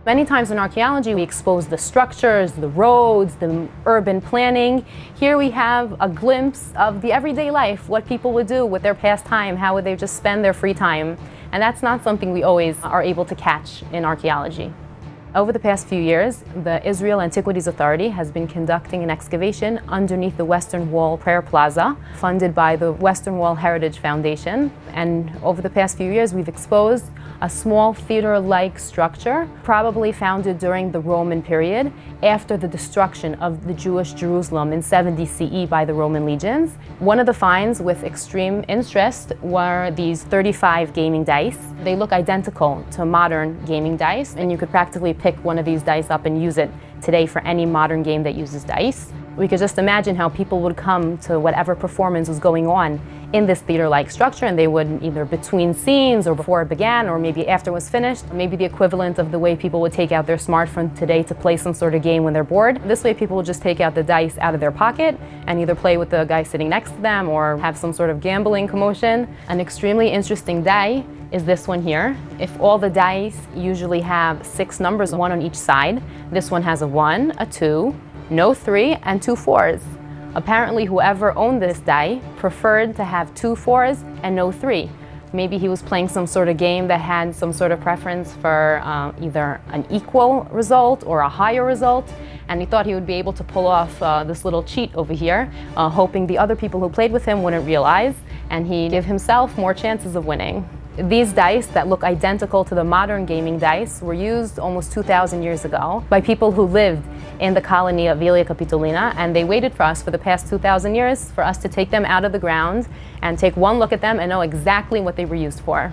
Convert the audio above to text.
Many times in archaeology, we expose the structures, the roads, the urban planning. Here we have a glimpse of the everyday life, what people would do with their pastime, how would they just spend their free time. And that's not something we always are able to catch in archaeology. Over the past few years, the Israel Antiquities Authority has been conducting an excavation underneath the Western Wall Prayer Plaza, funded by the Western Wall Heritage Foundation. And over the past few years, we've exposed a small theater-like structure, probably founded during the Roman period, after the destruction of the Jewish Jerusalem in 70 CE by the Roman legions. One of the finds with extreme interest were these 35 gaming dice. They look identical to modern gaming dice, and you could practically pick one of these dice up and use it today for any modern game that uses dice. We could just imagine how people would come to whatever performance was going on in this theater-like structure, and they would either between scenes or before it began or maybe after it was finished, maybe the equivalent of the way people would take out their smartphone today to play some sort of game when they're bored. This way people would just take out the dice out of their pocket and either play with the guy sitting next to them or have some sort of gambling commotion. An extremely interesting die is this one here. If all the dice usually have 6 numbers, 1 on each side, this one has a 1, a 2, no 3, and 2 4s. Apparently, whoever owned this die preferred to have 2 4s and no 3. Maybe he was playing some sort of game that had some sort of preference for either an equal result or a higher result, and he thought he would be able to pull off this little cheat over here, hoping the other people who played with him wouldn't realize, and he'd give himself more chances of winning. These dice that look identical to the modern gaming dice were used almost 2,000 years ago by people who lived in the colony of Aelia Capitolina, and they waited for us for the past 2,000 years for us to take them out of the ground and take one look at them and know exactly what they were used for.